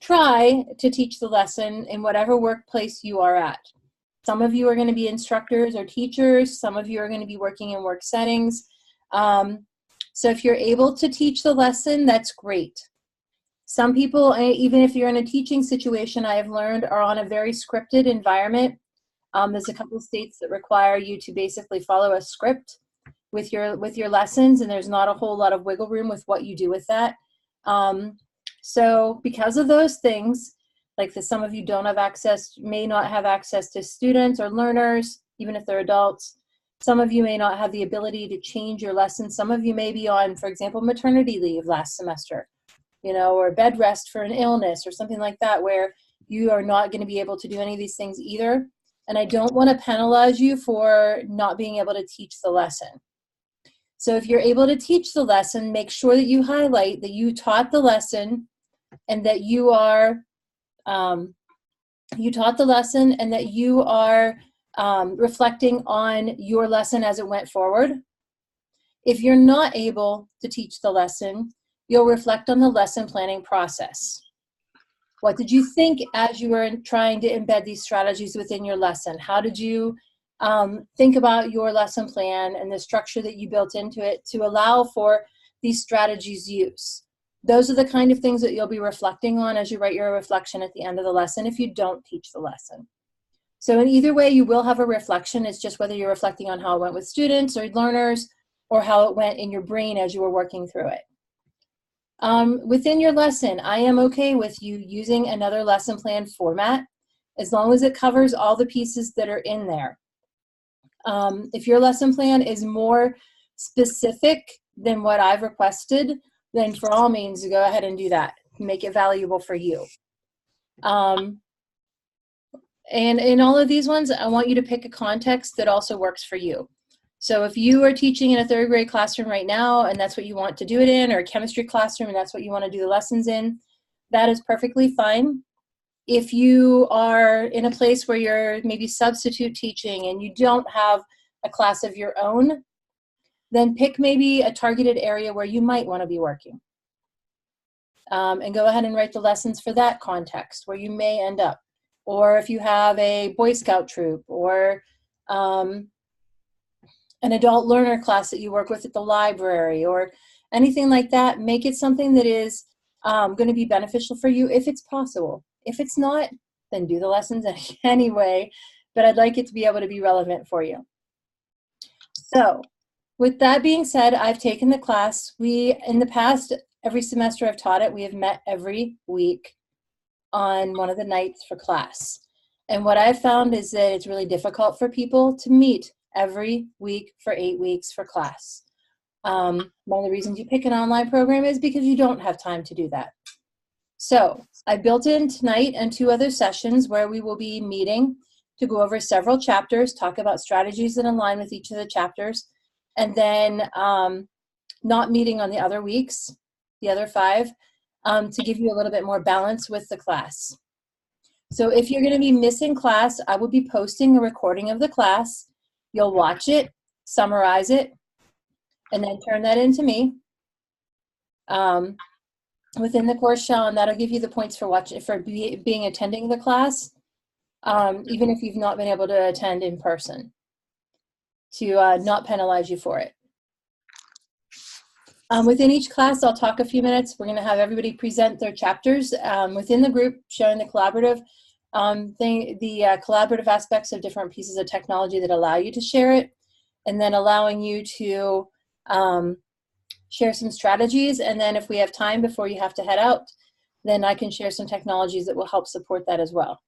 try to teach the lesson in whatever workplace you are at. Some of you are going to be instructors or teachers. Some of you are going to be working in work settings. So if you're able to teach the lesson, that's great. Some people, even if you're in a teaching situation, I have learned, are on a very scripted environment. There's a couple of states that require you to basically follow a script with your lessons, and there's not a whole lot of wiggle room with what you do with that. So because of those things, like some of you don't have access, may not have access to students or learners, even if they're adults. Some of you may not have the ability to change your lessons. Some of you may be on, for example, maternity leave last semester, or bed rest for an illness or something like that, where you are not going to be able to do any of these things either. And I don't want to penalize you for not being able to teach the lesson. So if you're able to teach the lesson, make sure that you highlight that you taught the lesson and that you are reflecting on your lesson as it went forward. If you're not able to teach the lesson, you'll reflect on the lesson planning process. What did you think as you were trying to embed these strategies within your lesson? How did you think about your lesson plan and the structure that you built into it to allow for these strategies' use? Those are the kind of things that you'll be reflecting on as you write your reflection at the end of the lesson if you don't teach the lesson. So in either way, you will have a reflection. It's just whether you're reflecting on how it went with students or learners or how it went in your brain as you were working through it. Within your lesson, I am okay with you using another lesson plan format as long as it covers all the pieces that are in there. If your lesson plan is more specific than what I've requested, then for all means, go ahead and do that. Make it valuable for you. And in all of these ones, I want you to pick a context that also works for you. So if you are teaching in a third grade classroom right now and that's what you want to do it in, or a chemistry classroom and that's what you want to do the lessons in, that is perfectly fine. If you are in a place where you're maybe substitute teaching and you don't have a class of your own, then pick maybe a targeted area where you might want to be working. And go ahead and write the lessons for that context where you may end up. Or if you have a Boy Scout troop or an adult learner class that you work with at the library or anything like that, make it something that is going to be beneficial for you if it's possible. If it's not, then do the lessons anyway, but I'd like it to be able to be relevant for you. So with that being said, I've taken the class. In the past, every semester I've taught it, we have met every week on one of the nights for class. And what I've found is that it's really difficult for people to meet every week for 8 weeks for class. One of the reasons you pick an online program is because you don't have time to do that. So I built in tonight and 2 other sessions where we will be meeting to go over several chapters, talk about strategies that align with each of the chapters, and then not meeting on the other weeks, the other 5, to give you a little bit more balance with the class. So if you're going to be missing class, I will be posting a recording of the class. You'll watch it, summarize it, and then turn that into me within the course shell, and that'll give you the points for attending the class, even if you've not been able to attend in person, to not penalize you for it. Within each class, I'll talk a few minutes. We're going to have everybody present their chapters within the group, showing the collaborative collaborative aspects of different pieces of technology that allow you to share it, and then allowing you to share some strategies. And then if we have time before you have to head out, then I can share some technologies that will help support that as well.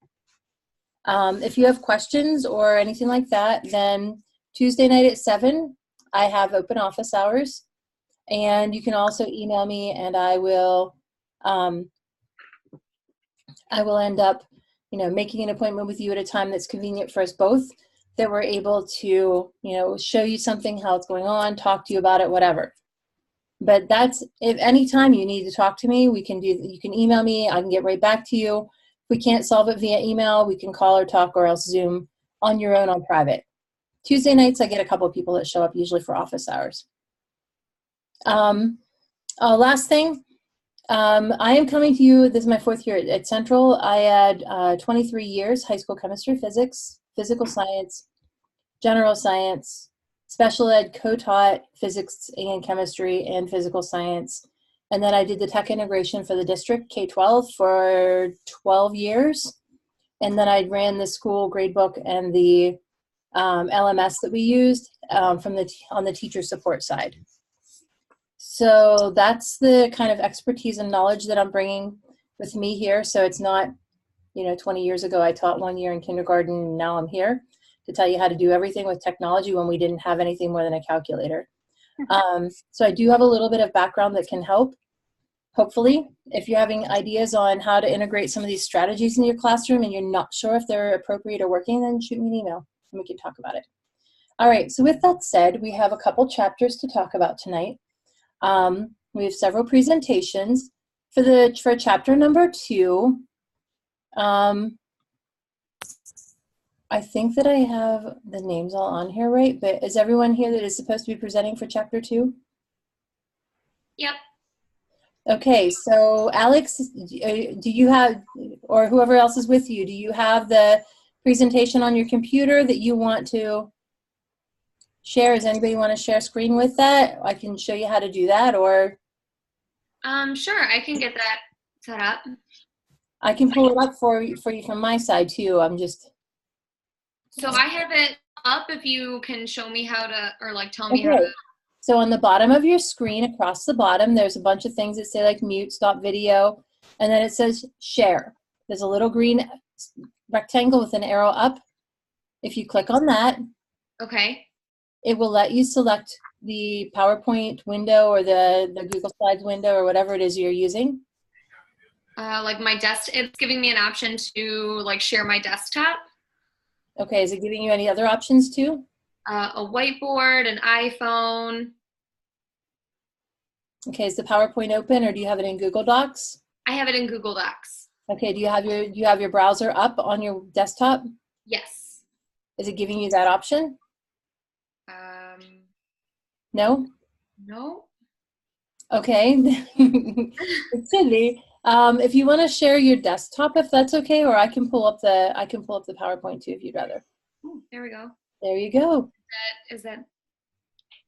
If you have questions or anything like that, then Tuesday night at 7, I have open office hours. And you can also email me, and I will end up, making an appointment with you at a time that's convenient for us both, that we're able to, show you something, how it's going on, talk to you about it, whatever. But that's, if any time you need to talk to me, you can email me, I can get right back to you. If we can't solve it via email, we can call or talk or else Zoom on your own on private. Tuesday nights, I get a couple of people that show up usually for office hours. Last thing, I am coming to you, this is my fourth year at Central. I had 23 years, high school chemistry, physics, physical science, general science, special ed, co-taught physics and chemistry and physical science. And then I did the tech integration for the district, K-12, for 12 years. And then I ran the school gradebook and the LMS that we used on the teacher support side. So that's the kind of expertise and knowledge that I'm bringing with me here. So it's not, 20 years ago I taught 1 year in kindergarten, and now I'm here to tell you how to do everything with technology when we didn't have anything more than a calculator. So I do have a little bit of background that can help. Hopefully, if you're having ideas on how to integrate some of these strategies in your classroom and you're not sure if they're appropriate or working, then shoot me an email and we can talk about it. All right, so with that said, we have a couple chapters to talk about tonight. We have several presentations. For chapter number 2, I think that I have the names all on here, right? But is everyone here that is supposed to be presenting for chapter 2? Yep. Okay, so Alex, do you have, or whoever else is with you, do you have the presentation on your computer that you want to share? Does anybody want to share screen with that? I can show you how to do that, or Sure, I can get that set up. I can pull it up for you from my side too. I'm just. So I have it up if you can show me how to, or like tell me how Okay. to. So on the bottom of your screen, across the bottom, there's a bunch of things that say like mute, stop video, and then it says share. There's a little green rectangle with an arrow up. If you click on that, Okay. it will let you select the PowerPoint window or the Google Slides window or whatever it is you're using. Like my it's giving me an option to like share my desktop. Okay, is it giving you any other options too? A whiteboard, an iPhone. Okay, is the PowerPoint open or do you have it in Google Docs? I have it in Google Docs. Okay, do you have your browser up on your desktop? Yes. Is it giving you that option? No? No. Okay. It should be. If you want to share your desktop, if that's okay, or I can pull up the PowerPoint too if you'd rather. Ooh, there we go. There you go. Is that?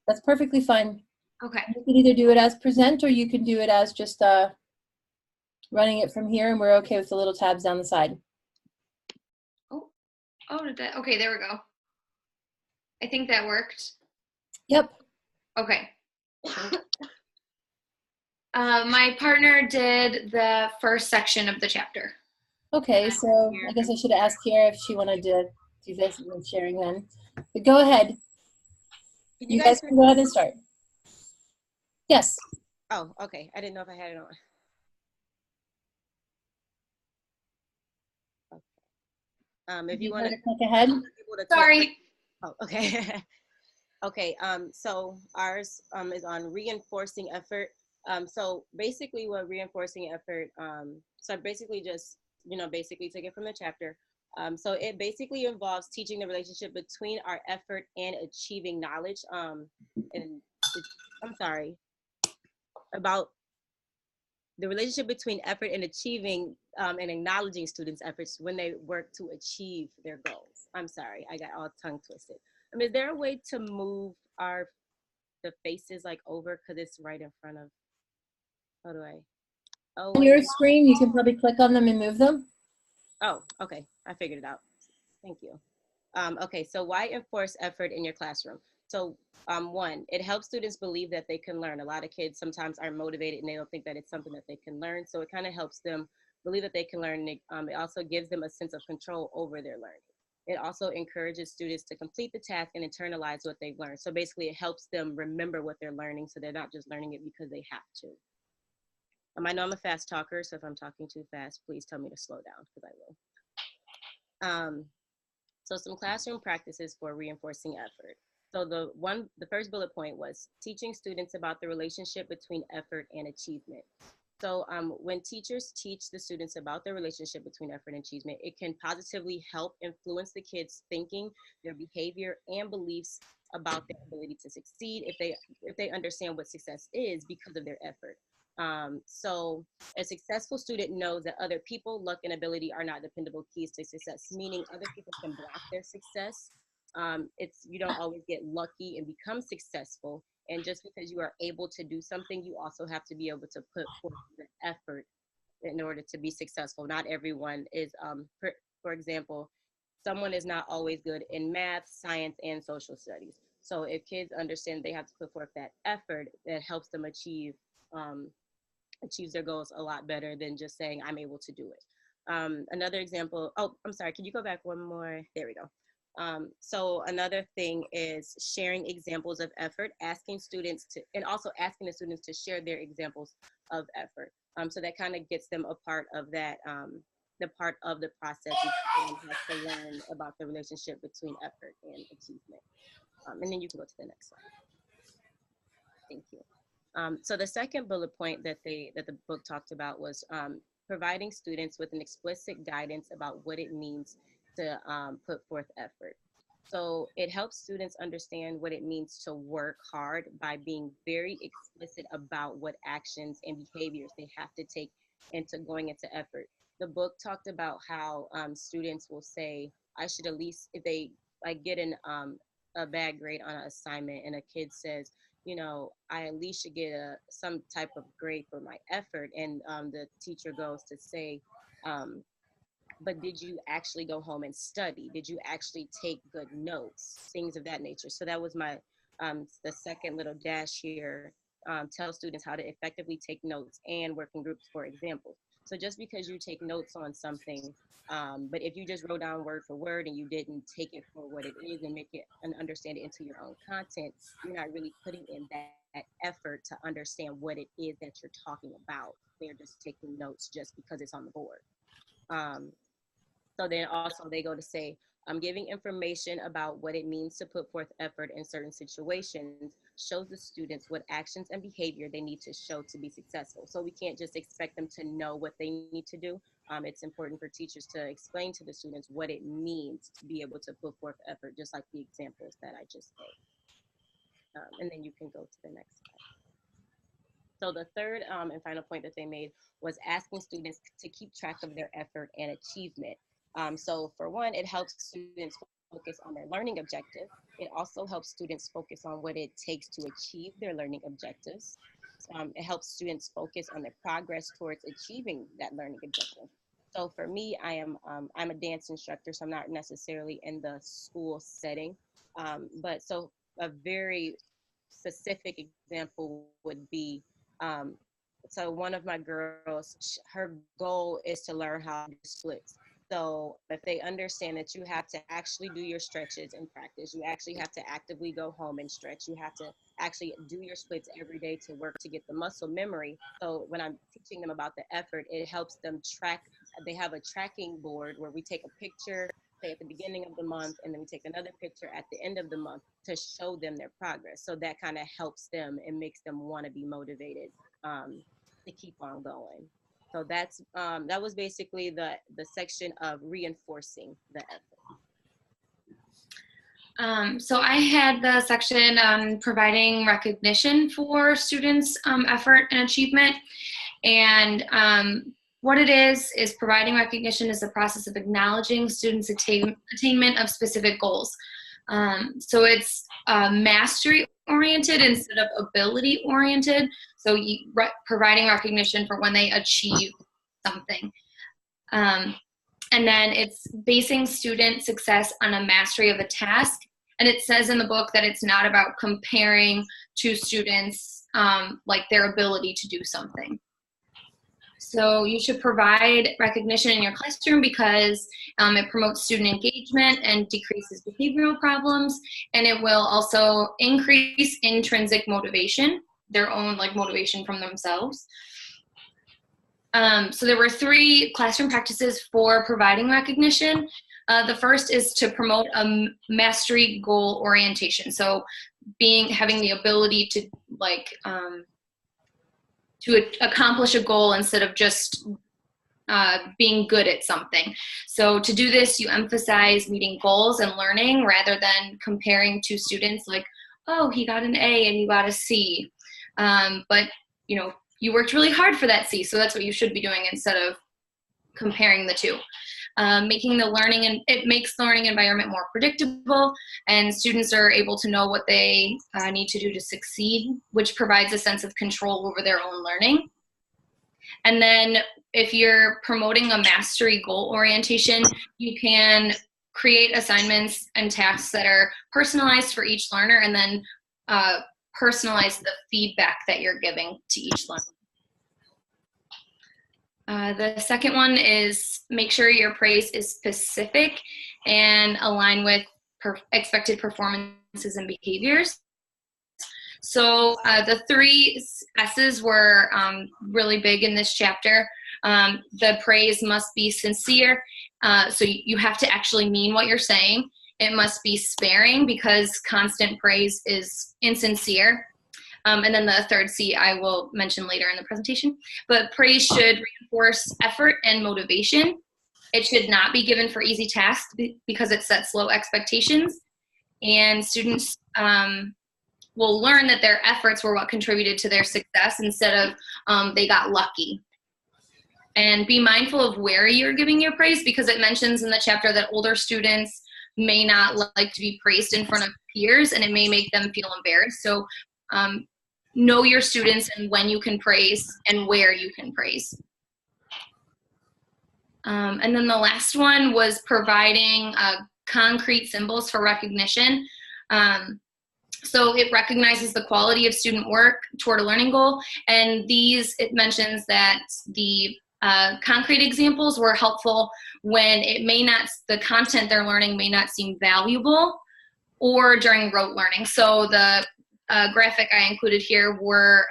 That's perfectly fine. Okay. You can either do it as present or you can do it as just running it from here, and we're okay with the little tabs down the side. Okay, there we go. I think that worked. Yep. Okay. My partner did the first section of the chapter. Okay, so I guess I should have asked Kiara if she wanted to do this and sharing then. But go ahead. You guys can go ahead and start. Yes. Oh, okay. I didn't know if I had it on. Okay. If you want to click ahead. Sorry. Oh, okay. Okay. So ours is on reinforcing effort. So basically, what reinforcing effort. So basically, just basically take it from the chapter. So it basically involves teaching the relationship between our effort and achieving knowledge. And I'm sorry. About the relationship between effort and achieving and acknowledging students' efforts when they work to achieve their goals. I'm sorry, I got all tongue twisted. Is there a way to move the faces like over, because it's right in front of, how do I? Oh, On your screen, you can probably click on them and move them. Oh, okay, I figured it out. Thank you. Okay, so why enforce effort in your classroom? So 1, it helps students believe that they can learn. A lot of kids sometimes aren't motivated and they don't think that it's something that they can learn. So it kind of helps them believe that they can learn. It also gives them a sense of control over their learning. It also encourages students to complete the task and internalize what they've learned. So basically it helps them remember what they're learning, so they're not just learning it because they have to. I know I'm a fast talker, so if I'm talking too fast, please tell me to slow down, because I will. So some classroom practices for reinforcing effort. So the first bullet point was teaching students about the relationship between effort and achievement. So when teachers teach the students about the relationship between effort and achievement, it can positively help influence the kids' thinking, their behavior, and beliefs about their ability to succeed if they understand what success is because of their effort. So a successful student knows that other people, luck, and ability are not dependable keys to success, meaning other people can block their success. You don't always get lucky and become successful. And just because you are able to do something, you also have to be able to put forth the effort in order to be successful. Not everyone is, for example, someone is not always good in math, science, and social studies. So if kids understand they have to put forth that effort, that helps them achieves their goals a lot better than just saying, I'm able to do it. Another example, oh, I'm sorry, can you go back one more? There we go. So another thing is sharing examples of effort, asking students to, and also asking the students to share their examples of effort. So that kind of gets them a part of that, the part of the process and has to learn about the relationship between effort and achievement. And then you can go to the next slide. Thank you. So the second bullet point that the book talked about was providing students with an explicit guidance about what it means to put forth effort. So it helps students understand what it means to work hard by being very explicit about what actions and behaviors they have to take into going into effort. The book talked about how students will say, I should at least, if they get a bad grade on an assignment and a kid says, you know, I at least should get some type of grade for my effort. And the teacher goes to say, but did you actually go home and study? Did you actually take good notes? Things of that nature. So that was my, the second little dash here, tell students how to effectively take notes and work in groups, for example. So just because you take notes on something, but if you just wrote down word for word and you didn't take it for what it is and make it and understand it into your own content, you're not really putting in that effort to understand what it is that you're talking about. They're just taking notes just because it's on the board. So then also they go to say, giving information about what it means to put forth effort in certain situations shows the students what actions and behavior they need to show to be successful. So we can't just expect them to know what they need to do. It's important for teachers to explain to the students what it means to be able to put forth effort, just like the examples that I just gave. And then you can go to the next slide. So the third and final point that they made was asking students to keep track of their effort and achievement. So for one, it helps students focus on their learning objective. It also helps students focus on what it takes to achieve their learning objectives. It helps students focus on their progress towards achieving that learning objective. So for me, I'm a dance instructor, so I'm not necessarily in the school setting. But so a very specific example would be, so one of my girls, her goal is to learn how to do splits. So if they understand that you have to actually do your stretches in practice, you actually have to actively go home and stretch, you have to actually do your splits every day to work to get the muscle memory. So when I'm teaching them about the effort, it helps them track. They have a tracking board where we take a picture, say at the beginning of the month, and then we take another picture at the end of the month to show them their progress. So that kind of helps them and makes them want to be motivated to keep on going. So that's that was basically the section of reinforcing the effort. So I had the section on providing recognition for students' effort and achievement. And what it is providing recognition is the process of acknowledging students' attainment of specific goals. So it's mastery-oriented instead of ability-oriented. So providing recognition for when they achieve something. And then it's basing student success on a mastery of a task. And it says in the book that it's not about comparing to students like their ability to do something. So you should provide recognition in your classroom because it promotes student engagement and decreases behavioral problems. And it will also increase intrinsic motivation, their own like motivation from themselves. So there were 3 classroom practices for providing recognition. The first is to promote a mastery goal orientation. So having the ability to like to accomplish a goal instead of just being good at something. So to do this, you emphasize meeting goals and learning rather than comparing to students like, oh, he got an A and you got a C. But you know, you worked really hard for that C, so that's what you should be doing instead of comparing the two. Making the learning, and it makes the learning environment more predictable, and students are able to know what they need to do to succeed, which provides a sense of control over their own learning. And then if you're promoting a mastery goal orientation, you can create assignments and tasks that are personalized for each learner, and then personalize the feedback that you're giving to each learner. The second one is make sure your praise is specific and align with expected performances and behaviors. So the 3 S's were really big in this chapter. The praise must be sincere. So you have to actually mean what you're saying. It must be sparing, because constant praise is insincere. And then the third C I will mention later in the presentation. But praise should reinforce effort and motivation. It should not be given for easy tasks because it sets low expectations. And students will learn that their efforts were what contributed to their success instead of they got lucky. And be mindful of where you're giving your praise, because it mentions in the chapter that older students may not like to be praised in front of peers, and it may make them feel embarrassed. So know your students and when you can praise and where you can praise. And then the last one was providing concrete symbols for recognition. So it recognizes the quality of student work toward a learning goal, and it mentions that the concrete examples were helpful when the content they're learning may not seem valuable, or during rote learning. So the graphic I included here were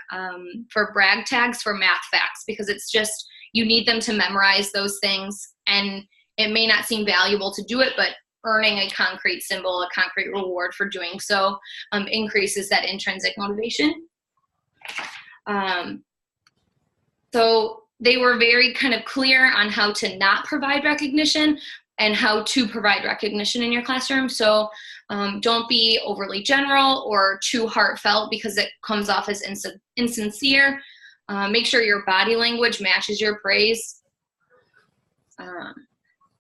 for brag tags for math facts, because it's just, you need them to memorize those things, and it may not seem valuable to do it, but earning a concrete symbol, a concrete reward for doing so, increases that intrinsic motivation. So they were very kind of clear on how to not provide recognition and how to provide recognition in your classroom. So don't be overly general or too heartfelt, because it comes off as insincere. Make sure your body language matches your praise.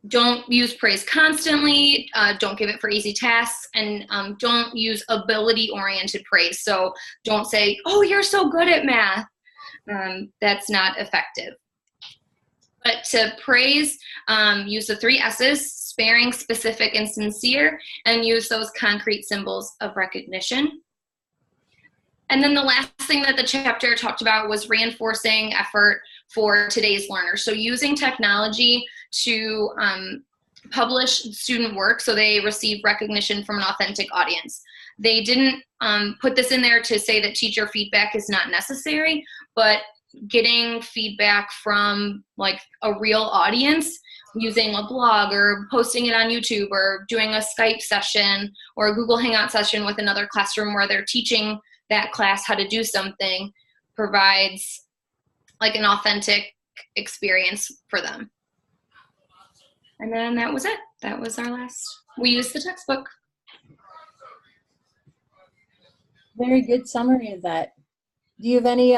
Don't use praise constantly. Don't give it for easy tasks, and don't use ability-oriented praise. So don't say, "Oh, you're so good at math." That's not effective. But to praise, use the 3 S's: sparing, specific, and sincere, and use those concrete symbols of recognition. And then the last thing that the chapter talked about was reinforcing effort for today's learners. So using technology to publish student work so they receive recognition from an authentic audience. They didn't put this in there to say that teacher feedback is not necessary, but getting feedback from like a real audience using a blog or posting it on YouTube or doing a Skype session or a Google Hangout session with another classroom where they're teaching that class how to do something provides like an authentic experience for them. And then that was it. That was our last. We used the textbook. Very good summary of that. Do you have any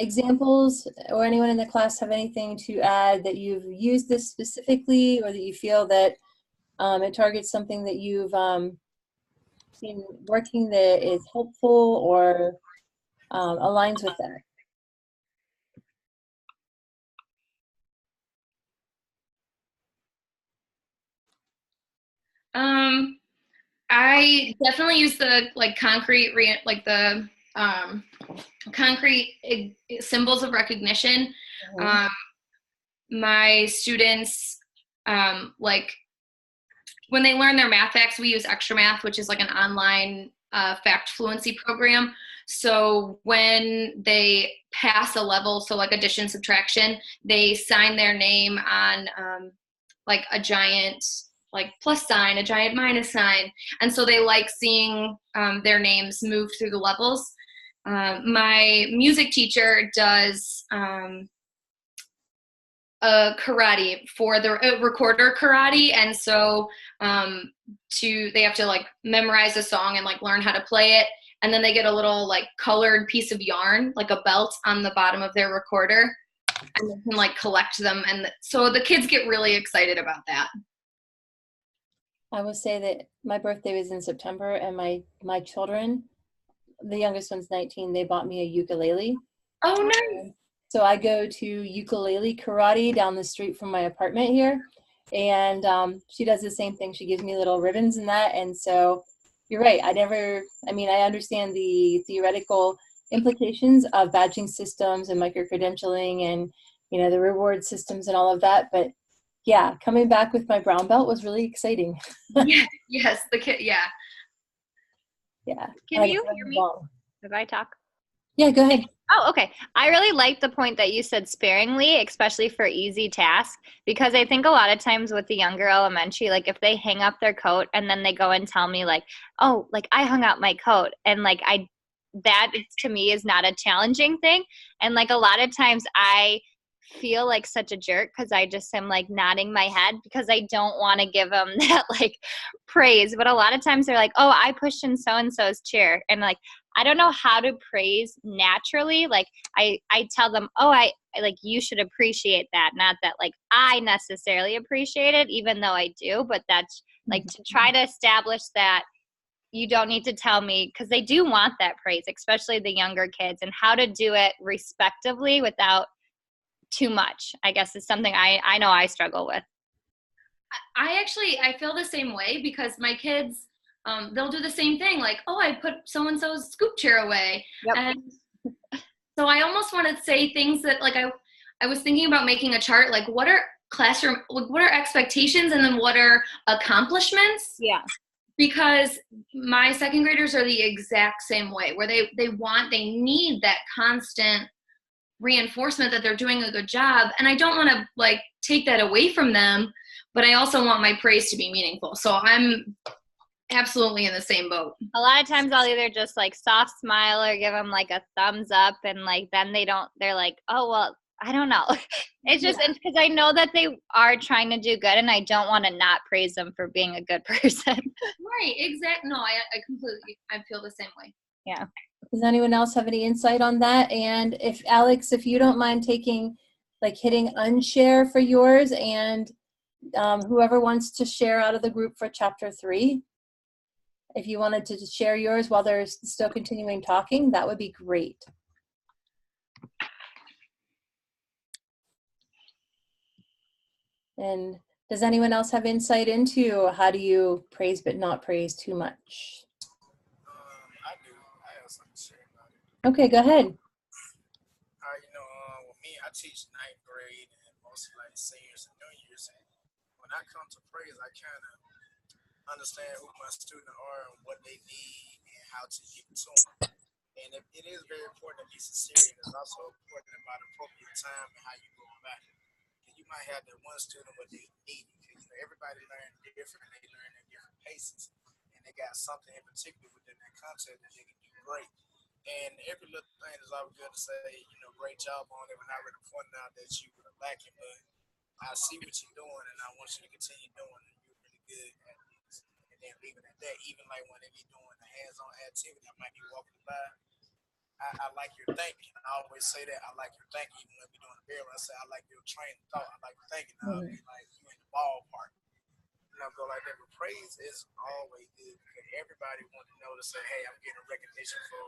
examples, or anyone in the class have anything to add that you've used this specifically, or that you feel that it targets something that you've seen working that is helpful or aligns with that? I definitely use the concrete concrete symbols of recognition. My students when they learn their math facts, we use Extra Math, which is like an online fact fluency program. So when they pass a level, so like addition, subtraction, they sign their name on like a giant plus sign, a giant minus sign. And so they like seeing their names move through the levels. My music teacher does karate for the recorder karate. And so they have to memorize a song and learn how to play it. and then they get a little like colored piece of yarn, like a belt on the bottom of their recorder, and they can like collect them. And so the kids get really excited about that. I will say that my birthday was in September, and my children, the youngest one's 19, they bought me a ukulele. Oh, nice. So I go to ukulele karate down the street from my apartment here, and she does the same thing. She gives me little ribbons and that, and so you're right. I understand the theoretical implications of badging systems and micro-credentialing and, the reward systems and all of that, but yeah, coming back with my brown belt was really exciting. Yes, the kid, yeah. Yeah. Can you hear me? Did I talk? Yeah, go ahead. Oh, okay. I really like the point that you said sparingly, especially for easy tasks, because I think a lot of times with the younger elementary, like if they hang up their coat and then they go and tell me like, oh, like I hung up my coat, and like that to me is not a challenging thing. And like a lot of times I feel like such a jerk because I just am like nodding my head because I don't want to give them that like praise. But a lot of times they're like, oh, I pushed in so-and-so's chair. And like, I don't know how to praise naturally. Like I tell them, oh, I like, you should appreciate that. Not that like I necessarily appreciate it, even though I do, but that's like to try to establish that you don't need to tell me, because they do want that praise, especially the younger kids, and how to do it respectively without too much, I guess, is something I know I struggle with. I feel the same way because my kids, they'll do the same thing. Like, oh, I put so-and-so's scoop chair away. Yep. And so I almost want to say things that like, I was thinking about making a chart, like what are expectations and then what are accomplishments? Yeah. Because my second graders are the exact same way, where they need that constant reinforcement that they're doing a good job. And I don't want to like take that away from them, but I also want my praise to be meaningful. So I'm absolutely in the same boat. A lot of times I'll either just like soft smile or give them like a thumbs up, and like then they're like, oh, well, I don't know. It's just because I know that they are trying to do good, and I don't want to not praise them for being a good person. Right, exactly. No, I feel the same way. Yeah. Does anyone else have any insight on that? And if Alex, if you don't mind hitting unshare for yours, and whoever wants to share out of the group for chapter 3, if you wanted to share yours while they're still continuing talking, that would be great. And does anyone else have insight into how do you praise but not praise too much? I do. I have something to say about it. Okay, go ahead. With me, I teach 9th grade and mostly like seniors and juniors. And when I come to praise, I kind of understand who my students are and what they need and how to give it to them. And it is very important to be sincere, and it's also important about appropriate time and how you go about it. And you might have that one student what they need, because everybody learns different, they learn at different paces, and they got something in particular within that content that they can do great. And every little thing is always good to say, great job on it, when I already pointed out that you were lacking, but I see what you're doing, and I want you to continue doing it. You're really good at this. And then leave it at that. Even like when they be doing the hands-on activity, I might be walking by. I like your thinking. I always say that. I like your thinking. Even when we doing the barrel, I say I like your train of thought. I like your thinking. Like you in the ballpark. Go like that. But praise is always good, because everybody wants to know to say, hey, I'm getting recognition for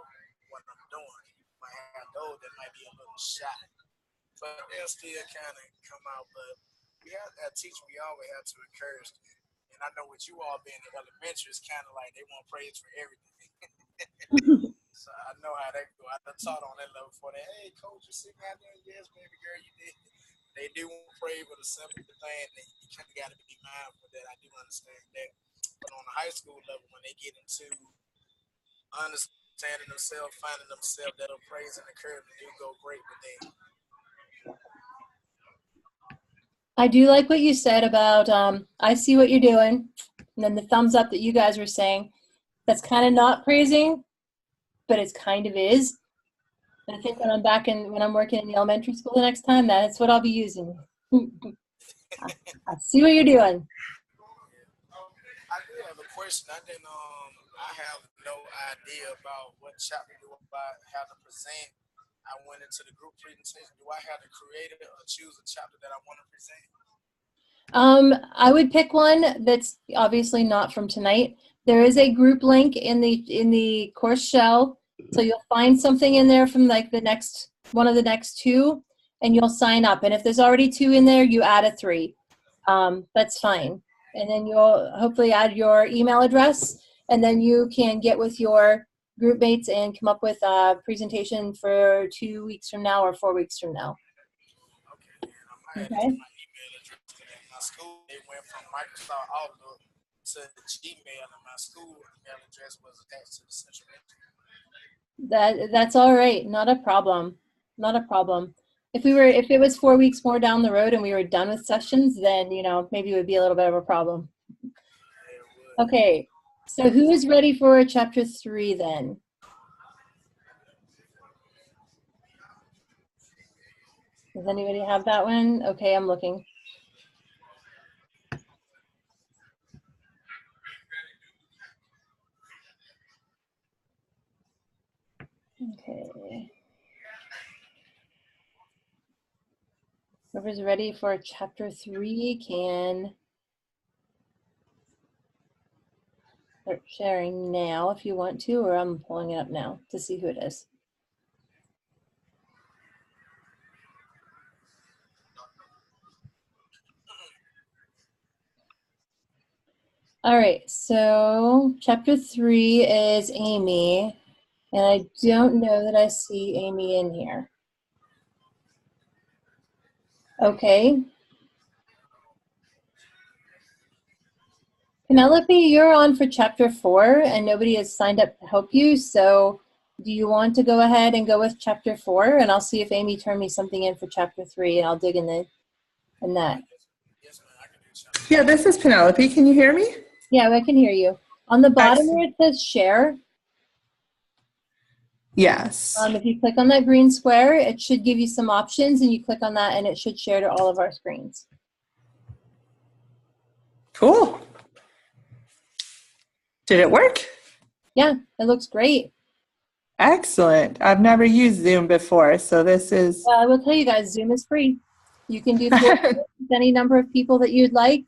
what I'm doing. You might have those that might be a little shy, but they'll still kind of come out. But we have that teacher. We always have to encourage them. And I know with you all being in elementary, it's kind of like they want praise for everything. So I know how that go. I taught on that level before. Hey, coach, you sitting out there? Yes, baby girl, you did. They do want praise for the simple thing, and you kind of got to be mindful of that. I do understand that. But on the high school level, when they get into understanding themselves, finding themselves, that'll praise and encourage them to go great with them. I do like what you said about I see what you're doing, and then the thumbs up that you guys were saying. That's kind of not praising, but it's kind of is. And I think when I'm working in the elementary school the next time, that's what I'll be using. I see what you're doing. I do have a question. I have no idea about what chapter do I have to present. I went into the group presentation. Do I have to create it or choose a chapter that I want to present? I would pick one that's obviously not from tonight. There is a group link in the course shell, so you'll find something in there from like one of the next two, and you'll sign up. And if there's already two in there, you add a three. That's fine. And then you'll hopefully add your email address, and then you can get with your group mates and come up with a presentation for 2 weeks from now or 4 weeks from now. Okay, and I might Okay. add my email address because in my school they went from Microsoft Outlook to Gmail, and my school email address was attached to the central entity. That's all right. Not a problem. Not a problem. If it was 4 weeks more down the road and we were done with sessions, then maybe it would be a little bit of a problem. Okay. So who is ready for chapter 3 then? Does anybody have that one? Okay, I'm looking. Okay. Whoever's ready for chapter 3 can start sharing now if you want to, or I'm pulling it up now to see who it is. All right, so chapter 3 is Amy, and I don't know that I see Amy in here. Okay. Penelope, you're on for chapter 4, and nobody has signed up to help you, so do you want to go ahead and go with chapter 4? And I'll see if Amy turned me something in for chapter 3, and I'll dig in that. Yes, ma'am, I can do chapter. Yeah, this is Penelope. Can you hear me? Yeah, I can hear you. On the bottom Excellent. where it says share, Yes. if you click on that green square, it should give you some options, and you click on that, and it should share to all of our screens. Cool. Did it work? Yeah, it looks great. Excellent. I've never used Zoom before, so this is... Well, I will tell you guys, Zoom is free. You can do 4 with any number of people that you'd like.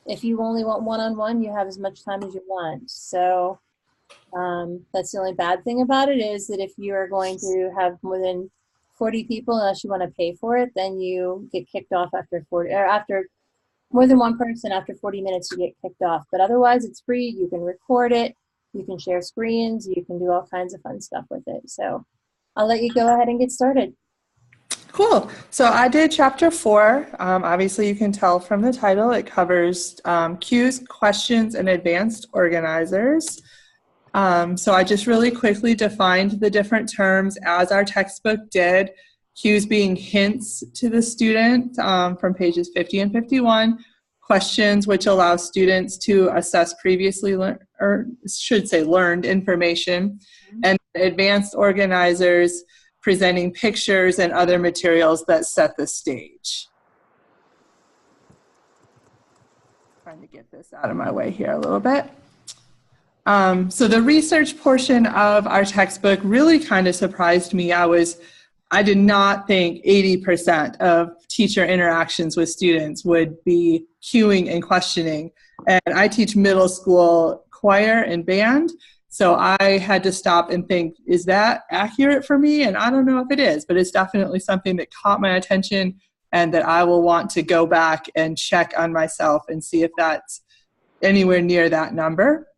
If you only want one-on-one, you have as much time as you want. So that's the only bad thing about it, is that if you are going to have more than 40 people, unless you want to pay for it, then you get kicked off after 40, or after more than one person. After 40 minutes, you get kicked off. But otherwise, it's free. You can record it. You can share screens. You can do all kinds of fun stuff with it. So I'll let you go ahead and get started. Cool. So I did chapter 4. Obviously, you can tell from the title, it covers cues, questions, and advanced organizers. So I just really quickly defined the different terms as our textbook did. Cues being hints to the student from pages 50 and 51. Questions, which allow students to assess previously learned information. And advanced organizers, presenting pictures and other materials that set the stage. Trying to get this out of my way here a little bit. So the research portion of our textbook really kind of surprised me. I did not think 80% of teacher interactions with students would be cueing and questioning. And I teach middle school choir and band. So I had to stop and think, is that accurate for me? And I don't know if it is, but it's definitely something that caught my attention and that I will want to go back and check on myself and see if that's anywhere near that number.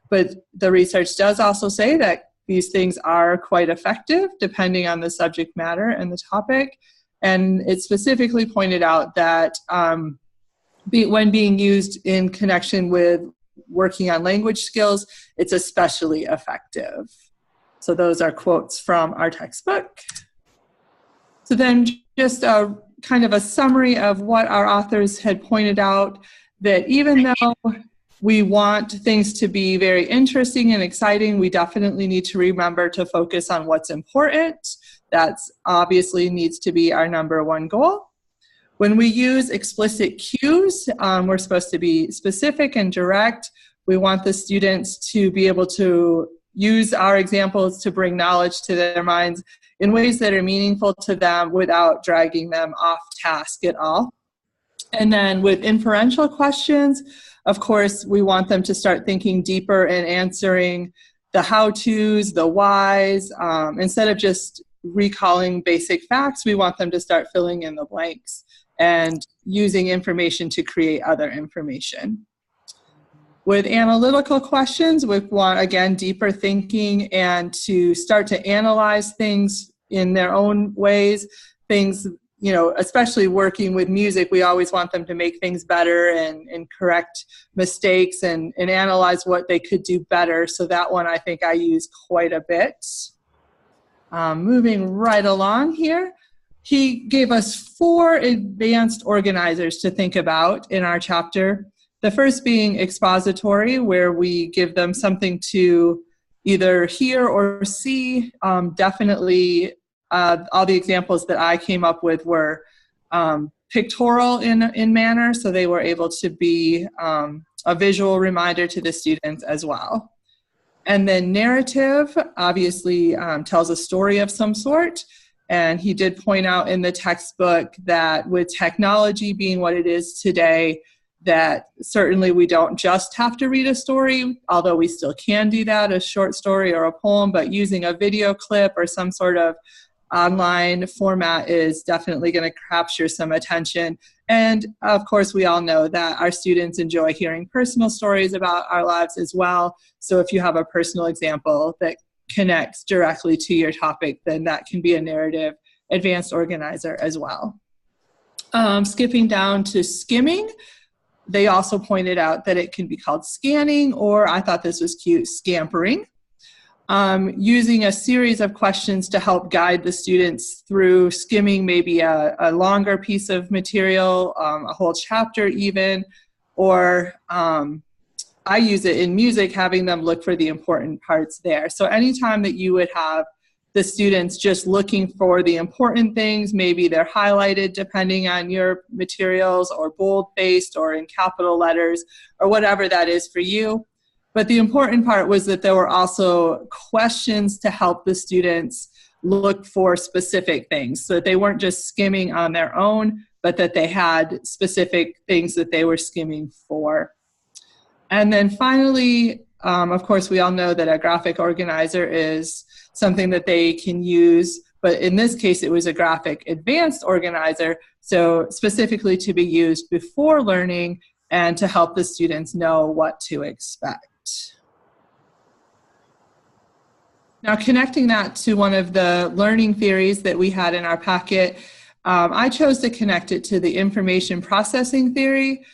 But the research does also say that these things are quite effective depending on the subject matter and the topic. And it specifically pointed out that when being used in connection with working on language skills, it's especially effective. So those are quotes from our textbook. So then just kind of a summary of what our authors had pointed out, that even though we want things to be very interesting and exciting, we definitely need to remember to focus on what's important. That's obviously needs to be our number one goal. When we use explicit cues, we're supposed to be specific and direct, We want the students to be able to use our examples to bring knowledge to their minds in ways that are meaningful to them without dragging them off task at all. And then with inferential questions, of course, we want them to start thinking deeper and answering the how-tos, the whys. Instead of just recalling basic facts, we want them to start filling in the blanks and using information to create other information. With analytical questions, we want, again, deeper thinking and to start to analyze things in their own ways. Things, you know, especially working with music, we always want them to make things better and correct mistakes and analyze what they could do better. So that one I think I use quite a bit. Moving right along here, he gave us 4 advanced organizers to think about in our chapter. The first being expository, where we give them something to either hear or see. Definitely all the examples that I came up with were pictorial in manner, so they were able to be a visual reminder to the students as well. And then narrative obviously tells a story of some sort. And he did point out in the textbook that with technology being what it is today, that certainly we don't just have to read a story, although we still can do that, a short story or a poem, but using a video clip or some sort of online format is definitely going to capture some attention. And of course, we all know that our students enjoy hearing personal stories about our lives as well. So if you have a personal example that connects directly to your topic, then that can be a narrative advanced organizer as well. Skipping down to skimming, they also pointed out that it can be called scanning, or I thought this was cute, scampering. Using a series of questions to help guide the students through skimming maybe a longer piece of material, a whole chapter even, or I use it in music, having them look for the important parts there. So anytime that you would have the students just looking for the important things, maybe they're highlighted depending on your materials, or bold-faced, or in capital letters, or whatever that is for you. But the important part was that there were also questions to help the students look for specific things, so that they weren't just skimming on their own, but that they had specific things that they were skimming for. And then finally, of course, we all know that a graphic organizer is something that they can use, but in this case, it was a graphic advanced organizer, so specifically to be used before learning and to help the students know what to expect. Now, connecting that to one of the learning theories that we had in our packet, I chose to connect it to the information processing theory.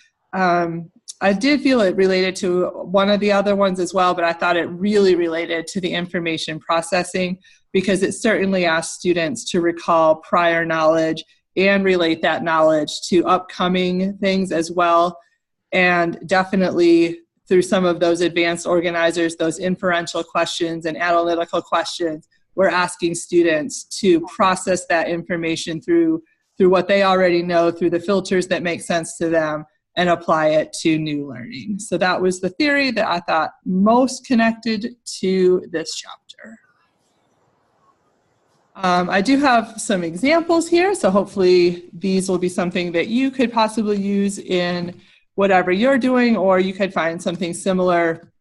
I did feel it related to one of the other ones as well, but I thought it really related to the information processing, because it certainly asked students to recall prior knowledge and relate that knowledge to upcoming things as well. And definitely through some of those advanced organizers, those inferential questions and analytical questions, we're asking students to process that information through what they already know, through the filters that make sense to them, and apply it to new learning. So that was the theory that I thought most connected to this chapter. I do have some examples here, so hopefully these will be something that you could possibly use in whatever you're doing, or you could find something similar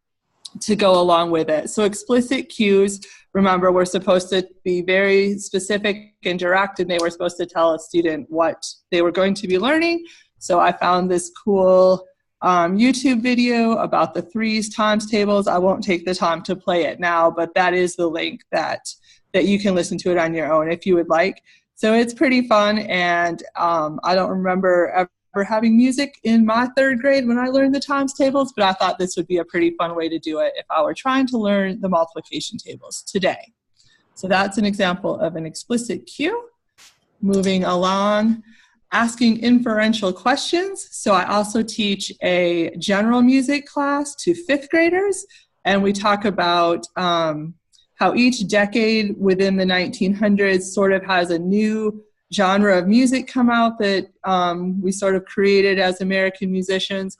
to go along with it. So explicit cues, remember, we're supposed to be very specific and direct, and they were supposed to tell a student what they were going to be learning. So I found this cool YouTube video about the 3's times tables. I won't take the time to play it now, but that is the link that you can listen to it on your own if you would like. So it's pretty fun, and I don't remember ever having music in my 3rd grade when I learned the times tables, but I thought this would be a pretty fun way to do it if I were trying to learn the multiplication tables today. So that's an example of an explicit cue. Moving along, asking inferential questions. So I also teach a general music class to 5th graders, and we talk about how each decade within the 1900s sort of has a new genre of music come out that we sort of created as American musicians.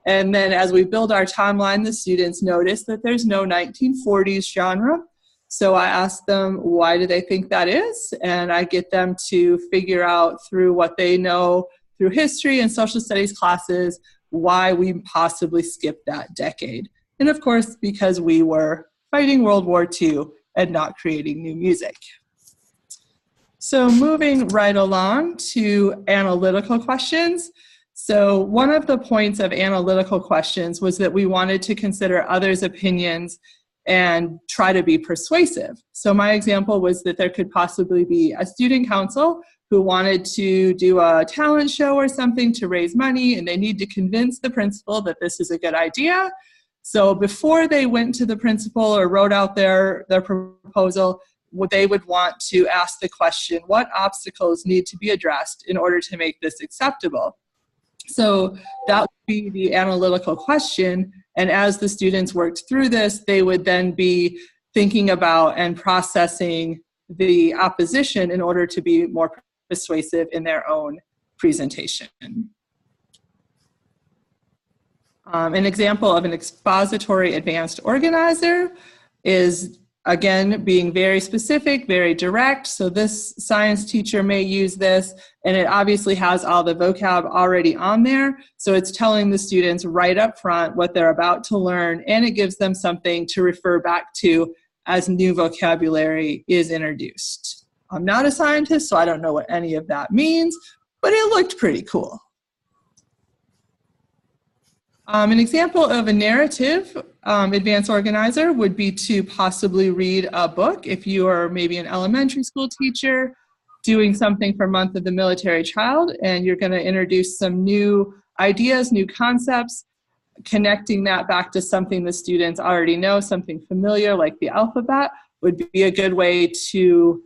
And then as we build our timeline, the students notice that there's no 1940s genre. So I ask them, why do they think that is? And I get them to figure out through what they know through history and social studies classes why we possibly skipped that decade. And of course, because we were fighting World War II and not creating new music. So moving right along to analytical questions. So one of the points of analytical questions was that we wanted to consider others' opinions and try to be persuasive. So my example was that there could possibly be a student council who wanted to do a talent show or something to raise money, and they need to convince the principal that this is a good idea. So before they went to the principal or wrote out their proposal, they would want to ask the question, what obstacles need to be addressed in order to make this acceptable? So that would be the analytical question. And as the students worked through this, they would then be thinking about and processing the opposition in order to be more persuasive in their own presentation. An example of an expository advanced organizer is, again, being very specific, very direct. So this science teacher may use this, and it obviously has all the vocab already on there. So it's telling the students right up front what they're about to learn, and it gives them something to refer back to as new vocabulary is introduced. I'm not a scientist, so I don't know what any of that means, but it looked pretty cool. An example of a narrative advanced organizer would be to possibly read a book. If you are maybe an elementary school teacher doing something for Month of the Military Child, and you're going to introduce some new ideas, new concepts, connecting that back to something the students already know, something familiar like the alphabet, would be a good way to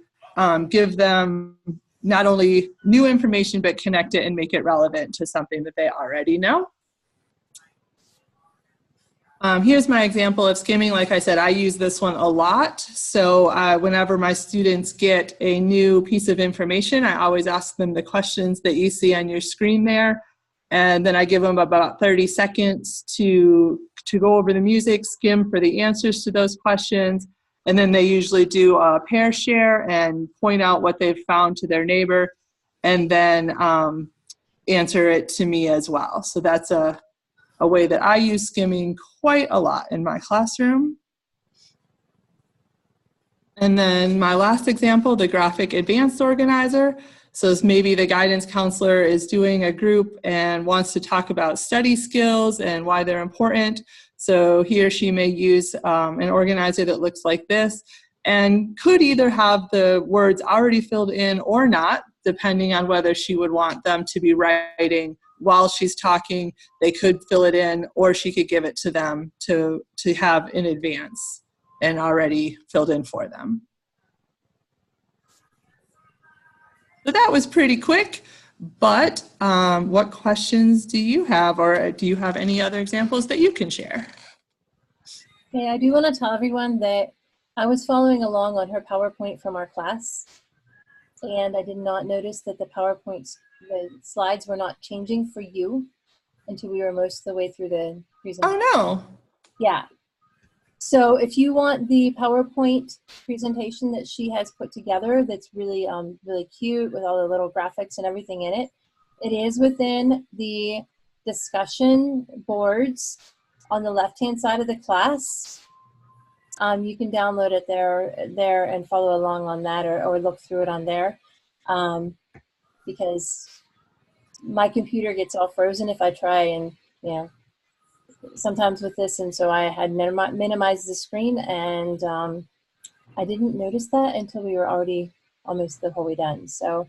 give them not only new information, but connect it and make it relevant to something that they already know. Here's my example of skimming. Like I said, I use this one a lot. So whenever my students get a new piece of information, I always ask them the questions that you see on your screen there. And then I give them about 30 seconds to go over the music, skim for the answers to those questions. And then they usually do a pair share and point out what they've found to their neighbor, and then answer it to me as well. So that's a way that I use skimming quite a lot in my classroom. And then my last example, the graphic advanced organizer. So maybe the guidance counselor is doing a group and wants to talk about study skills and why they're important. So he or she may use an organizer that looks like this, and could either have the words already filled in or not, depending on whether she would want them to be writing while she's talking. They could fill it in, or she could give it to them to have in advance and already filled in for them. So that was pretty quick, but what questions do you have, or do you have any other examples that you can share? Okay, I do want to tell everyone that I was following along on her PowerPoint from our class, and I did not notice that the the slides were not changing for you until we were most of the way through the presentation. Oh no. Yeah. So if you want the PowerPoint presentation that she has put together, that's really really cute with all the little graphics and everything in it, it is within the discussion boards on the left-hand side of the class. You can download it there and follow along on that, or look through it on there. Because my computer gets all frozen if I try, and sometimes with this, and so I had minimized the screen, and I didn't notice that until we were already almost the whole way done. So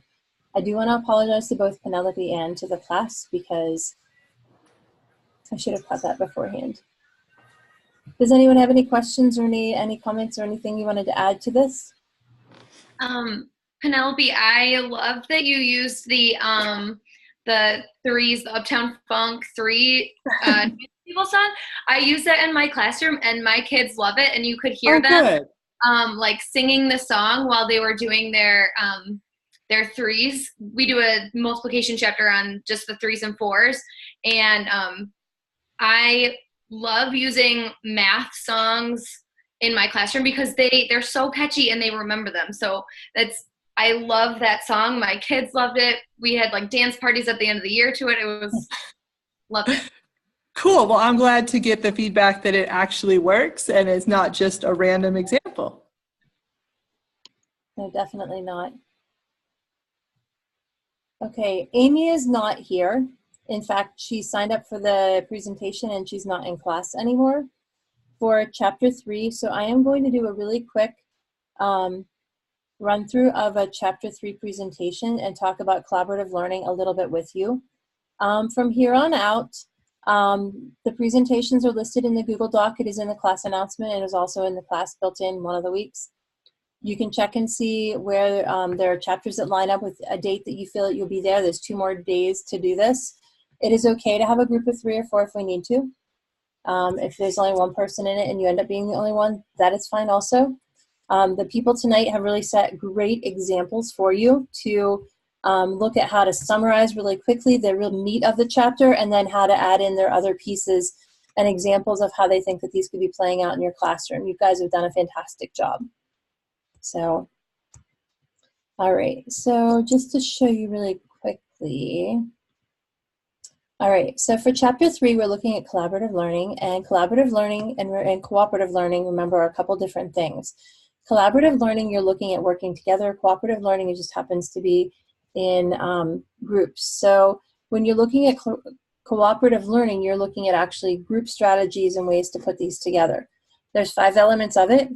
I do want to apologize to both Penelope and to the class, because I should have caught that beforehand. Does anyone have any questions or any comments or anything you wanted to add to this? Penelope, I love that you used the threes, the Uptown Funk 3 people song. I use that in my classroom, and my kids love it, and you could hear them like singing the song while they were doing their threes. We do a multiplication chapter on just the 3s and 4s, and I love using math songs in my classroom because they're so catchy and they remember them. So I love that song. My kids loved it. We had like dance parties at the end of the year to it. It was, loved it. Cool. Well, I'm glad to get the feedback that it actually works and it's not just a random example. No, definitely not. Okay, Amy is not here. In fact, she signed up for the presentation and she's not in class anymore for chapter 3. So I am going to do a really quick run through of a chapter 3 presentation and talk about collaborative learning a little bit with you. From here on out, the presentations are listed in the Google Doc. It is in the class announcement and is also in the class built in one of the weeks. You can check and see where there are chapters that line up with a date that you feel that you'll be there. There's 2 more days to do this. It is okay to have a group of 3 or 4 if we need to. If there's only one person in it and you end up being the only one, that is fine also. The people tonight have really set great examples for you to look at how to summarize really quickly the real meat of the chapter and then how to add in their other pieces and examples of how they think that these could be playing out in your classroom. You guys have done a fantastic job. So, all right, so just to show you really quickly. All right, so for chapter 3, we're looking at collaborative learning, and collaborative learning and cooperative learning, remember, are a couple different things. Collaborative learning, you're looking at working together. Cooperative learning, it just happens to be in groups. So when you're looking at cooperative learning, you're looking at actually group strategies and ways to put these together. There's 5 elements of it.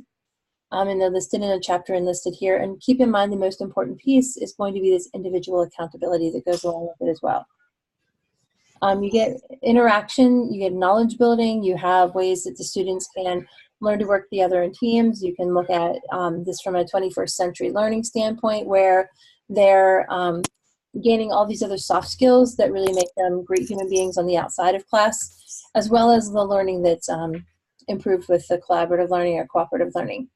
And they're listed in a chapter and listed here. And keep in mind the most important piece is going to be this individual accountability that goes along with it as well. You get interaction, you get knowledge building, you have ways that the students can learn to work together in teams. You can look at this from a 21st century learning standpoint where they're gaining all these other soft skills that really make them great human beings on the outside of class, as well as the learning that's improved with the collaborative learning or cooperative learning.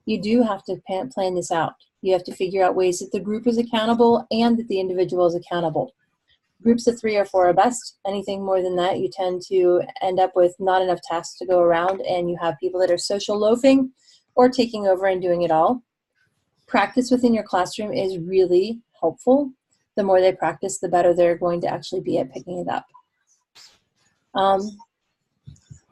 You do have to plan this out. You have to figure out ways that the group is accountable and that the individual is accountable. Groups of 3 or 4 are best. Anything more than that, you tend to end up with not enough tasks to go around, and you have people that are social loafing or taking over and doing it all. Practice within your classroom is really helpful. The more they practice, the better they're going to actually be at picking it up.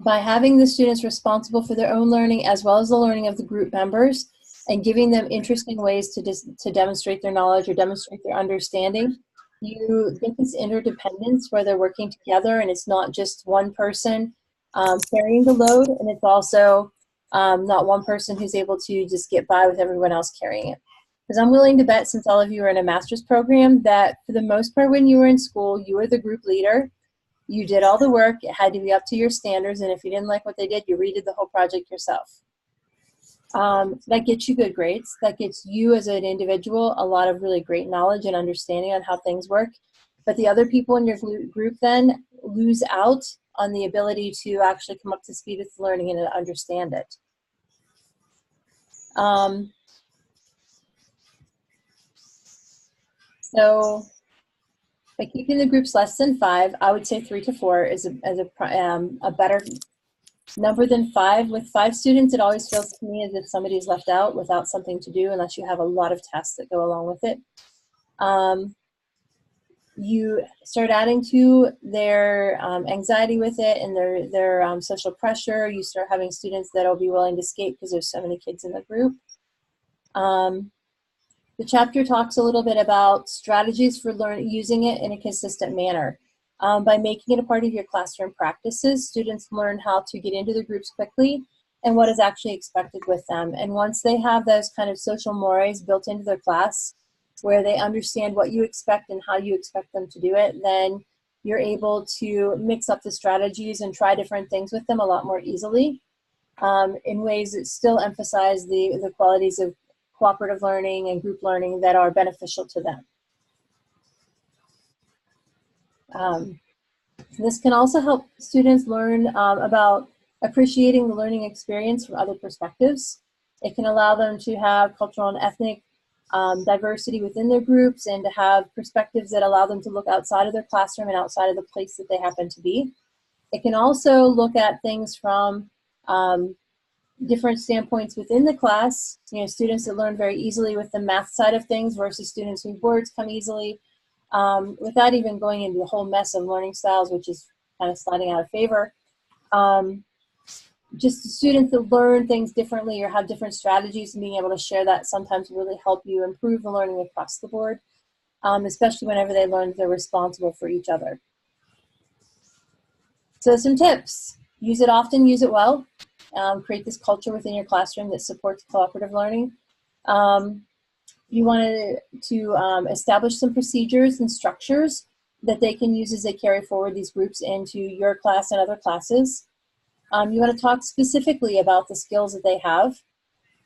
By having the students responsible for their own learning as well as the learning of the group members and giving them interesting ways to demonstrate their knowledge or demonstrate their understanding, you get this interdependence where they're working together and it's not just one person carrying the load, and it's also not one person who's able to just get by with everyone else carrying it. Because I'm willing to bet, since all of you are in a master's program, that for the most part when you were in school, you were the group leader. You did all the work. It had to be up to your standards, and if you didn't like what they did, you redid the whole project yourself. That gets you good grades. That gets you as an individual a lot of really great knowledge and understanding on how things work. But the other people in your group then lose out on the ability to actually come up to speed with learning and understand it. So by keeping the groups less than 5, I would say 3 to 4 is a better number than 5. With 5 students, it always feels to me as if somebody's left out without something to do unless you have a lot of tasks that go along with it. You start adding to their anxiety with it and their social pressure. You start having students that will be willing to skate because there's so many kids in the group. The chapter talks a little bit about strategies for using it in a consistent manner. By making it a part of your classroom practices, students learn how to get into the groups quickly and what is actually expected with them. And once they have those kind of social mores built into their class, where they understand what you expect and how you expect them to do it, then you're able to mix up the strategies and try different things with them a lot more easily in ways that still emphasize the qualities of cooperative learning and group learning that are beneficial to them. This can also help students learn about appreciating the learning experience from other perspectives. It can allow them to have cultural and ethnic diversity within their groups and to have perspectives that allow them to look outside of their classroom and outside of the place that they happen to be. It can also look at things from different standpoints within the class. You know, students that learn very easily with the math side of things versus students whose words come easily, without even going into a whole mess of learning styles, which is kind of sliding out of favor. Just students that learn things differently or have different strategies, and being able to share that sometimes really help you improve the learning across the board, especially whenever they learn that they're responsible for each other. So some tips: use it often, use it well. Create this culture within your classroom that supports cooperative learning. You want to establish some procedures and structures that they can use as they carry forward these groups into your class and other classes. You want to talk specifically about the skills that they have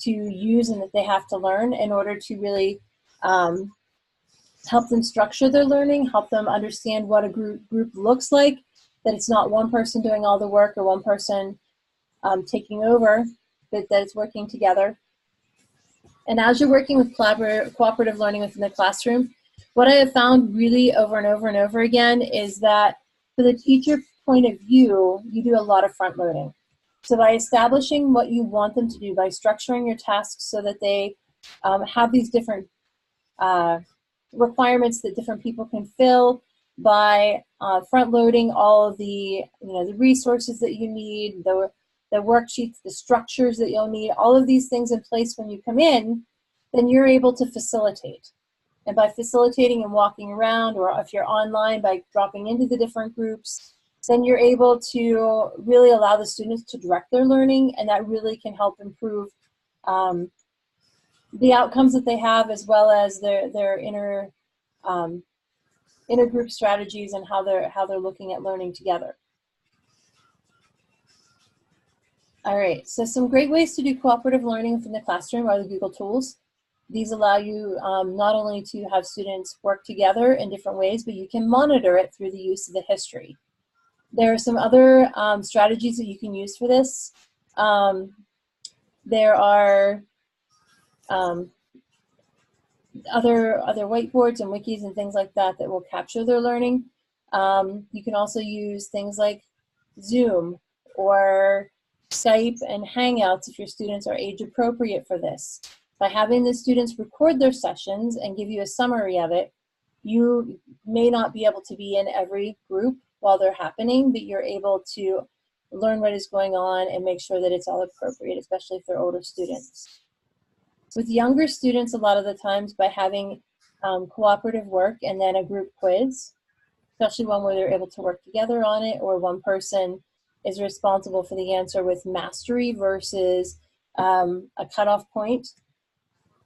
to use and that they have to learn in order to really help them structure their learning, help them understand what a group looks like, that it's not one person doing all the work or one person taking over, but that it's working together. And as you're working with cooperative learning within the classroom, what I have found really over and over and over again is that for the teacher point of view, you do a lot of front loading. So by establishing what you want them to do, by structuring your tasks so that they have these different requirements that different people can fill, by front loading all of the the resources that you need, the worksheets, the structures that you'll need, all of these things in place when you come in, then you're able to facilitate. And by facilitating and walking around, or if you're online, by dropping into the different groups, then you're able to really allow the students to direct their learning, and that really can help improve the outcomes that they have, as well as their inner group strategies and how they're looking at learning together. All right, so some great ways to do cooperative learning within the classroom are the Google tools. These allow you not only to have students work together in different ways, but you can monitor it through the use of the history. There are some other strategies that you can use for this. There are other whiteboards and wikis and things like that that will capture their learning. You can also use things like Zoom or Skype and Hangouts if your students are age appropriate for this. By having the students record their sessions and give you a summary of it, you may not be able to be in every group while they're happening, but you're able to learn what is going on and make sure that it's all appropriate, especially if they're older students. With younger students, a lot of the times, by having cooperative work and then a group quiz, especially one where they're able to work together on it, or one person is responsible for the answer with mastery versus a cutoff point.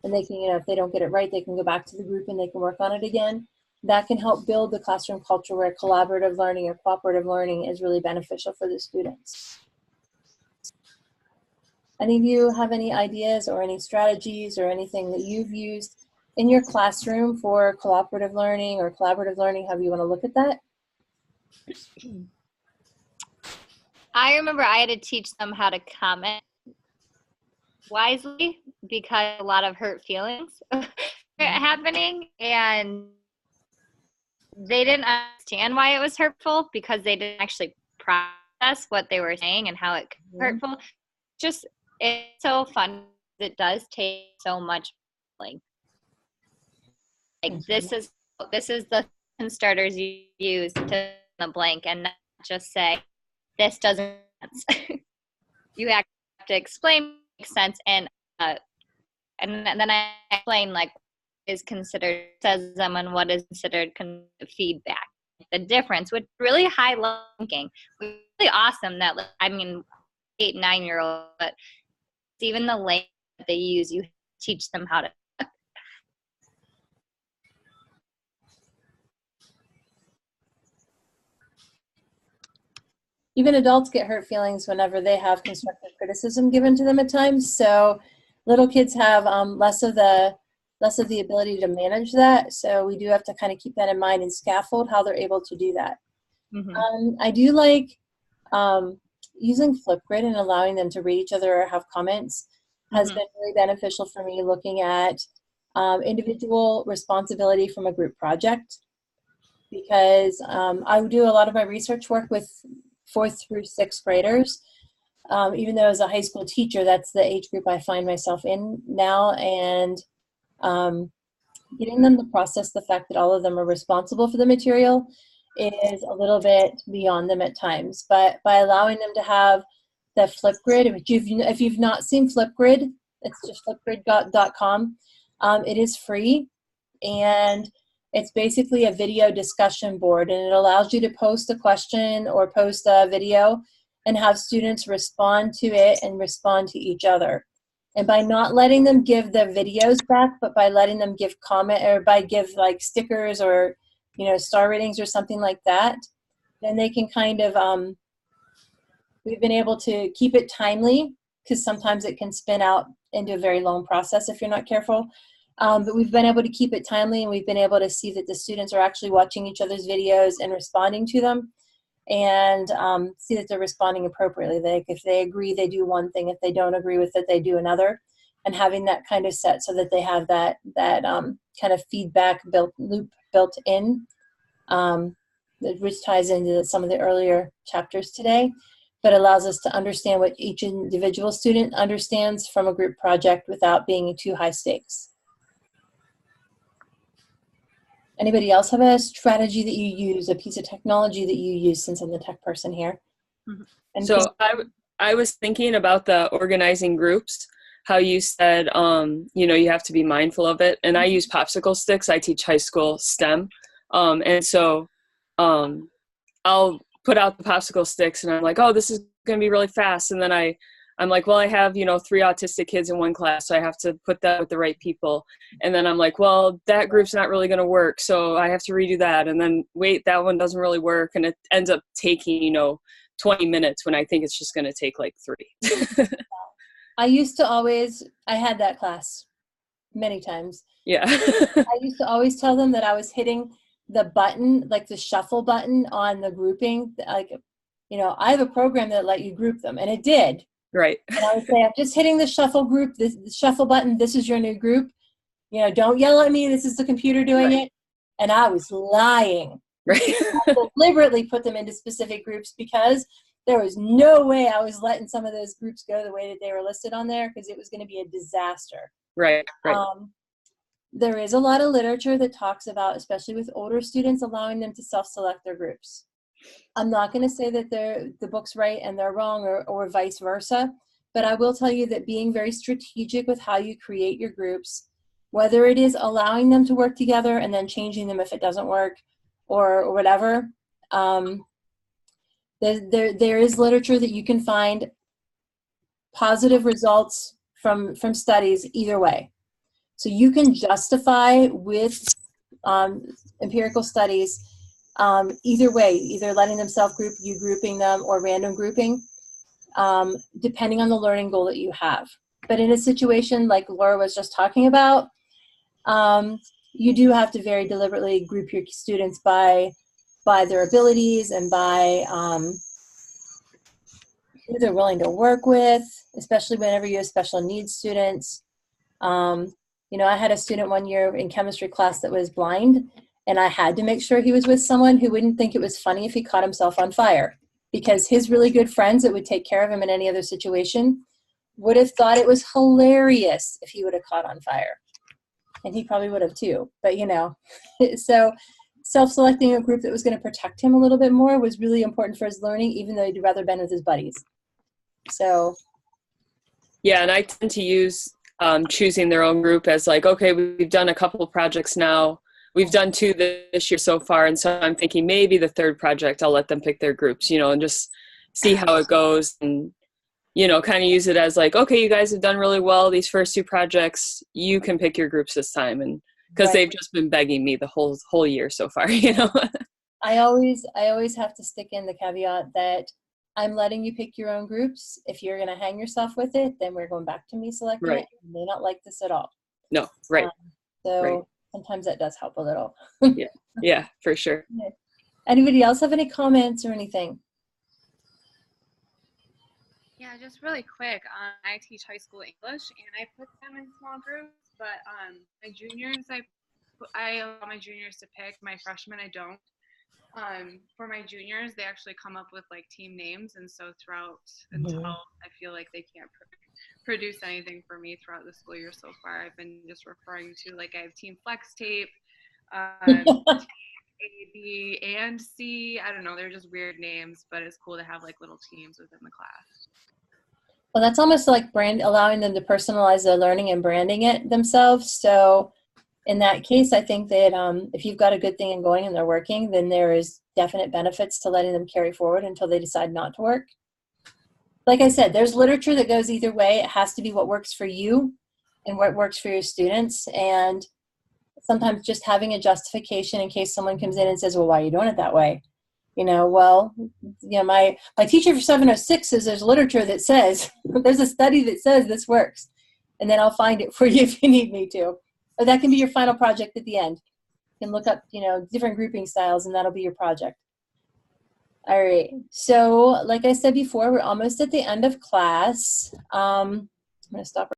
And they can, if they don't get it right, they can go back to the group and they can work on it again. That can help build the classroom culture where collaborative learning or cooperative learning is really beneficial for the students. Any of you have any ideas or any strategies or anything that you've used in your classroom for cooperative learning or collaborative learning, however you want to look at that? I remember I had to teach them how to comment wisely because a lot of hurt feelings are happening, and they didn't understand why it was hurtful because they didn't actually process what they were saying and how it could be hurtful. Just, it's so fun. It does take so much like this is the starters you use to fill in the blank, and not just say this doesn't make sense. You have to explain makes sense, and then I explain like what is considered criticism and what is considered feedback. The difference, which really high level thinking, really awesome. That 8, 9-year-old, but even the language that they use, you teach them how to. Even adults get hurt feelings whenever they have constructive criticism given to them at times. So little kids have less of the ability to manage that. So we do have to kind of keep that in mind and scaffold how they're able to do that. Mm-hmm. I do like using Flipgrid and allowing them to read each other or have comments has been really beneficial for me, looking at individual responsibility from a group project, because I do a lot of my research work with 4th through 6th graders. Even though as a high school teacher, that's the age group I find myself in now, and getting them to process the fact that all of them are responsible for the material is a little bit beyond them at times. But by allowing them to have the Flipgrid, if you've not seen Flipgrid, it's just flipgrid.com. It is free, and it's basically a video discussion board, and it allows you to post a question or post a video and have students respond to it and respond to each other. And by not letting them give their videos back, but by letting them give comment or by give like stickers or, you know, star ratings or something like that, then they can kind of, we've been able to keep it timely, because sometimes it can spin out into a very long process if you're not careful. But we've been able to keep it timely, and we've been able to see that the students are actually watching each other's videos and responding to them, and see that they're responding appropriately. If they agree, they do one thing. If they don't agree with it, they do another. And having that kind of set so that they have that kind of feedback loop built in, which ties into some of the earlier chapters today, but allows us to understand what each individual student understands from a group project without being too high stakes. Anybody else have a strategy that you use, a piece of technology that you use, since I'm the tech person here? And so I was thinking about the organizing groups, how you said, you know, you have to be mindful of it. And I use popsicle sticks. I teach high school STEM. And so I'll put out the popsicle sticks and I'm like, oh, this is going to be really fast. And then I'm like, well, I have, you know, 3 autistic kids in one class, so I have to put that with the right people. And then I'm like, well, that group's not really going to work, so I have to redo that. And then, wait, that one doesn't really work. And it ends up taking, you know, 20 minutes when I think it's just going to take like 3. I had that class many times. Yeah. I used to always tell them that I was hitting the button, like the shuffle button on the grouping. Like, you know, I have a program that let you group them, and it did. Right. And I would say, I'm just hitting the shuffle the shuffle button. This is your new group. You know, don't yell at me. This is the computer doing it. And I was lying. Right. I deliberately put them into specific groups because there was no way I was letting some of those groups go the way that they were listed on there, because it was going to be a disaster. Right. There is a lot of literature that talks about, especially with older students, allowing them to self-select their groups. I'm not going to say that the book's right and they're wrong, or vice versa, but I will tell you that being very strategic with how you create your groups, whether it is allowing them to work together and then changing them if it doesn't work, or whatever, there is literature that you can find positive results from studies either way. So you can justify with empirical studies either way, either letting them self-group, you grouping them, or random grouping, depending on the learning goal that you have. But in a situation like Laura was just talking about, you do have to very deliberately group your students by their abilities and by who they're willing to work with, especially whenever you have special needs students. You know, I had a student one year in chemistry class that was blind, and I had to make sure he was with someone who wouldn't think it was funny if he caught himself on fire, because his really good friends that would take care of him in any other situation would have thought it was hilarious if he would have caught on fire. And he probably would have too, but you know. So self-selecting a group that was going to protect him a little bit more was really important for his learning, even though he'd rather been with his buddies. So. Yeah, and I tend to use choosing their own group as like, okay, we've done a couple of projects now. We've done 2 this year so far, and so I'm thinking maybe the 3rd project I'll let them pick their groups, you know, and just see how it goes, and, you know, kind of use it as like, okay, you guys have done really well these first 2 projects. You can pick your groups this time, and because they've just been begging me the whole year so far, you know. I always have to stick in the caveat that I'm letting you pick your own groups. If you're going to hang yourself with it, then we're going back to me selecting it. You may not like this at all. No, right. So sometimes that does help a little. Yeah, for sure. Anybody else have any comments or anything? Yeah, just really quick. I teach high school English, and I put them in small groups. But my juniors, I allow my juniors to pick. My freshmen, I don't. For my juniors, they actually come up with like team names, and so throughout until I feel like they can't produce anything for me throughout the school year so far, I've been just referring to like I have Team Flex Tape, A, B, and C. I don't know, they're just weird names, but it's cool to have like little teams within the class. Well, that's almost like allowing them to personalize their learning and branding it themselves. So in that case, I think that if you've got a good thing going and they're working, then there is definite benefits to letting them carry forward until they decide not to work. Like I said, there's literature that goes either way. It has to be what works for you and what works for your students. And sometimes just having a justification in case someone comes in and says, well, why are you doing it that way? You know, well, you know, my teacher for 706 says there's literature that says, there's a study that says this works. And then I'll find it for you if you need me to. Or that can be your final project at the end. You can look up, you know, different grouping styles, and that'll be your project. All right. So like I said before, we're almost at the end of class. I'm going to stop